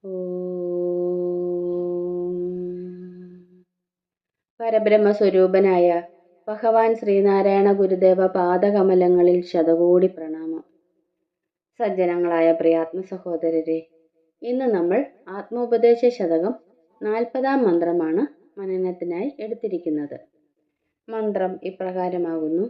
ഓം. പരബ്രഹ്മസ്വരൂപനായ ഭഗവാൻ ശ്രീനാരായണ ഗുരുദേവ പാദകമലങ്ങളിൽ ശതകോടി പ്രണാമം. സജ്ജനങ്ങളായ പ്രിയാത്മ സഹോദരരെ, ഇന്ന് നമ്മൾ ആത്മോപദേശ ശതകം 40-ാം മന്ത്രമാണ് മനനത്തിനായി എടുത്തിരിക്കുന്നത്. മന്ത്രം ഇപ്രകാരമാകുന്നു.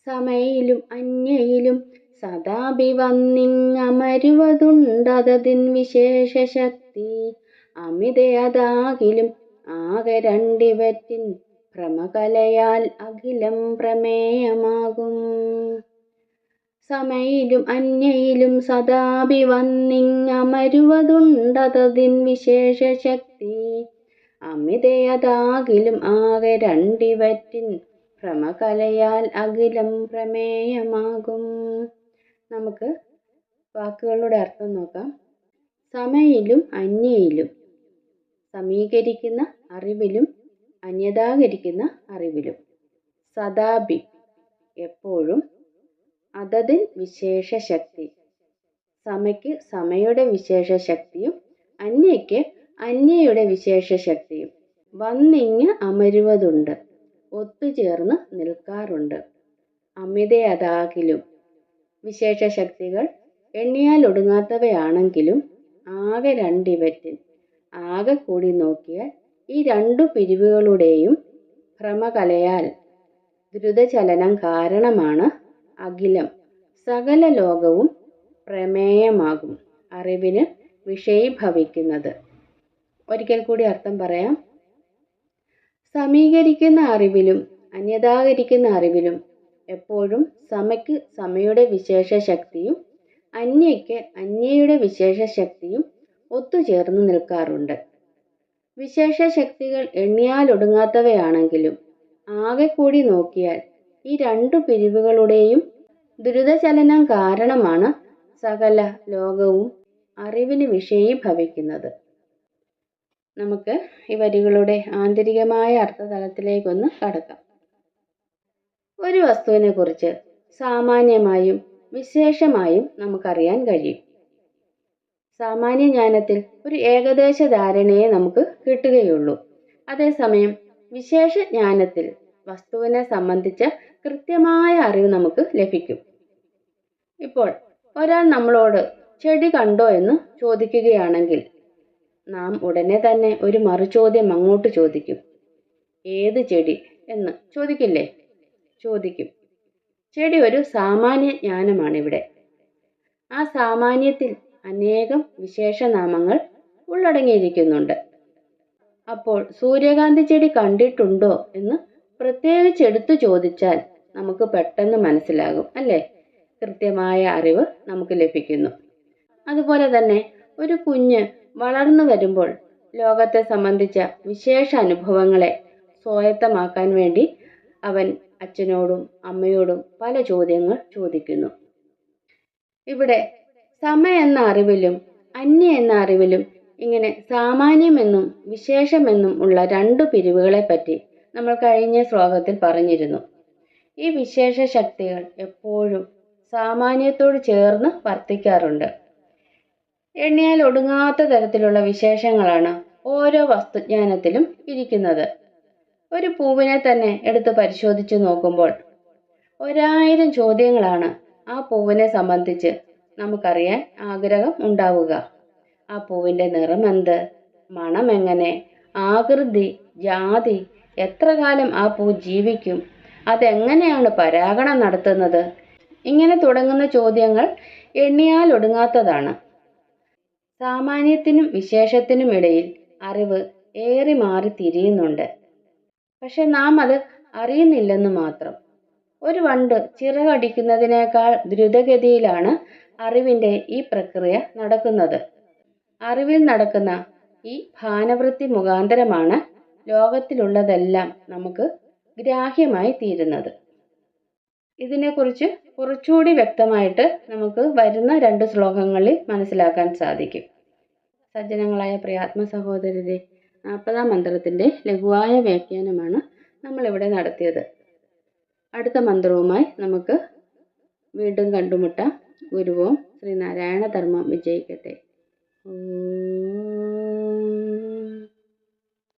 സമയിലും അന്യയിലും സദാപി വന്നിങ്ങമരുവതുണ്ടതിൻ വിശേഷശക്തി അമിതയതാകിലും ആകെ രണ്ടിവറ്റിൻ ഭ്രമകലയാൽ അഖിലം പ്രമേയമാകും. സമയിലും അന്യയിലും സദാപി വന്നിങ്ങമരുവതുണ്ടതിൻ വിശേഷശക്തി അമിതയതാകിലും ആകെ രണ്ടിവറ്റിൻ ഭ്രമകലയാൽ അഖിലം പ്രമേയമാകും. നമുക്ക് വാക്കുകളുടെ അർത്ഥം നോക്കാം. സമയിലും അന്യയിലും, സമീകരിക്കുന്ന അറിവിലും അന്യതാകരിക്കുന്ന അറിവിലും, സദാപി എപ്പോഴും, അതതിൻ വിശേഷശക്തി സമയ്ക്ക് സമയുടെ വിശേഷശക്തിയും അന്യയ്ക്ക് അന്യയുടെ വിശേഷശക്തിയും വന്നിങ്ങ് അമരുവതുണ്ട്, ഒത്തുചേർന്ന് നിൽക്കാറുണ്ട്. അമിതയതാകിലും, വിശേഷശക്തികൾ എണ്ണിയാൽ ഒടുങ്ങാത്തവയാണെങ്കിലും ആകെ രണ്ടിവറ്റിൻ, ആകെ കൂടി നോക്കിയാൽ ഈ രണ്ടു പിരിവുകളുടെയും ഭ്രമകലയാൽ ദ്രുതചലനം കാരണമാണ് അഖിലം സകല ലോകവും പ്രമേയമാകും, അറിവിന് വിഷയീഭവിക്കുന്നത്. ഒരിക്കൽ കൂടി അർത്ഥം പറയാം. സമീകരിക്കുന്ന അറിവിലും അന്യതാകരിക്കുന്ന അറിവിലും എപ്പോഴും സമയ്ക്ക് സമയുടെ വിശേഷശക്തിയും അന്യയ്ക്ക് അന്യയുടെ വിശേഷശക്തിയും ഒത്തുചേർന്ന് നിൽക്കാറുണ്ട്. വിശേഷശക്തികൾ എണ്ണിയാൽ ഒടുങ്ങാത്തവയാണെങ്കിലും ആകെ കൂടി നോക്കിയാൽ ഈ രണ്ടു പിരിവുകളുടെയും ദ്രുതചലനം കാരണമാണ് സകല ലോകവും അറിവിന് വിഷയീഭവിക്കുന്നത്. നമുക്ക് ഈ വരികളുടെ ആന്തരികമായ അർത്ഥതലത്തിലേക്കൊന്ന് കടക്കാം. ഒരു വസ്തുവിനെ കുറിച്ച് സാമാന്യമായും വിശേഷമായും നമുക്കറിയാൻ കഴിയും. സാമാന്യ ജ്ഞാനത്തിൽ ഒരു ഏകദേശ ധാരണയെ നമുക്ക് കിട്ടുകയുള്ളൂ. അതേസമയം വിശേഷ ജ്ഞാനത്തിൽ വസ്തുവിനെ സംബന്ധിച്ച കൃത്യമായ അറിവ് നമുക്ക് ലഭിക്കും. ഇപ്പോൾ ഒരാൾ നമ്മളോട് ചെടി കണ്ടോ എന്ന് ചോദിക്കുകയാണെങ്കിൽ നാം ഉടനെ തന്നെ ഒരു മറുചോദ്യം അങ്ങോട്ട് ചോദിക്കും. ഏത് ചെടി എന്ന് ചോദിക്കില്ലേ? ചോദിക്കും. ചെടി ഒരു സാമാന്യ ജ്ഞാനമാണിവിടെ. ആ സാമാന്യത്തിൽ അനേകം വിശേഷനാമങ്ങൾ ഉള്ളടങ്ങിയിരിക്കുന്നുണ്ട്. അപ്പോൾ സൂര്യകാന്തി ചെടി കണ്ടിട്ടുണ്ടോ എന്ന് പ്രത്യേകിച്ച് എടുത്തു ചോദിച്ചാൽ നമുക്ക് പെട്ടെന്ന് മനസ്സിലാകും, അല്ലേ? കൃത്യമായ അറിവ് നമുക്ക് ലഭിക്കുന്നു. അതുപോലെ തന്നെ ഒരു കുഞ്ഞ് വളർന്നു വരുമ്പോൾ ലോകത്തെ സംബന്ധിച്ച വിശേഷ അനുഭവങ്ങളെ സ്വായത്തമാക്കാൻ വേണ്ടി അവൻ അച്ഛനോടും അമ്മയോടും പല ചോദ്യങ്ങൾ ചോദിക്കുന്നു. ഇവിടെ സമ എന്ന അറിവിലും അന്യ എന്ന അറിവിലും ഇങ്ങനെ സാമാന്യമെന്നും വിശേഷമെന്നും ഉള്ള രണ്ടു പിരിവുകളെ പറ്റി നമ്മൾ കഴിഞ്ഞ ശ്ലോകത്തിൽ പറഞ്ഞിരുന്നു. ഈ വിശേഷ ശക്തികൾ എപ്പോഴും സാമാന്യത്തോട് ചേർന്ന് വർത്തിക്കാറുണ്ട്. എണ്ണിയാൽ ഒടുങ്ങാത്ത തരത്തിലുള്ള വിശേഷങ്ങളാണ് ഓരോ വസ്തുജ്ഞാനത്തിലും ഇരിക്കുന്നത്. ഒരു പൂവിനെ തന്നെ എടുത്ത് പരിശോധിച്ചു നോക്കുമ്പോൾ 1000 ചോദ്യങ്ങളാണ് ആ പൂവിനെ സംബന്ധിച്ച് നമുക്കറിയാൻ ആഗ്രഹം ഉണ്ടാവുക. ആ പൂവിൻ്റെ നിറമെന്ത്, മണമെങ്ങനെ, ആകൃതി, ജാതി, എത്ര കാലം ആ പൂ ജീവിക്കും, അതെങ്ങനെയാണ് പരാഗണം നടത്തുന്നത്, ഇങ്ങനെ തുടങ്ങുന്ന ചോദ്യങ്ങൾ എണ്ണിയാൽ ഒടുങ്ങാത്തതാണ്. സാമാന്യത്തിനും വിശേഷത്തിനും ഇടയിൽ അറിവ് ഏറി മാറി തിരിയുന്നുണ്ട്. പക്ഷെ നാം അത് അറിയുന്നില്ലെന്ന് മാത്രം. ഒരു വണ്ട് ചിറകടിക്കുന്നതിനേക്കാൾ ദ്രുതഗതിയിലാണ് അറിവിൻ്റെ ഈ പ്രക്രിയ നടക്കുന്നത്. അറിവിൽ നടക്കുന്ന ഈ ഭാനവൃത്തി മുഖാന്തരമാണ് ലോകത്തിലുള്ളതെല്ലാം നമുക്ക് ഗ്രാഹ്യമായി തീരുന്നത്. ഇതിനെക്കുറിച്ച് കുറച്ചുകൂടി വ്യക്തമായിട്ട് നമുക്ക് വരുന്ന 2 ശ്ലോകങ്ങളിൽ മനസ്സിലാക്കാൻ സാധിക്കും. സജ്ജനങ്ങളായ പ്രിയാത്മ സഹോദരരെ, 40-ാം മന്ത്രത്തിൻ്റെ ലഘുവായ വ്യാഖ്യാനമാണ് നമ്മളിവിടെ നടത്തിയത്. അടുത്ത മന്ത്രവുമായി നമുക്ക് വീണ്ടും കണ്ടുമുട്ടാം. ഗുരുവോം ശ്രീനാരായണ ധർമ്മം വിജയിക്കട്ടെ. ഓം.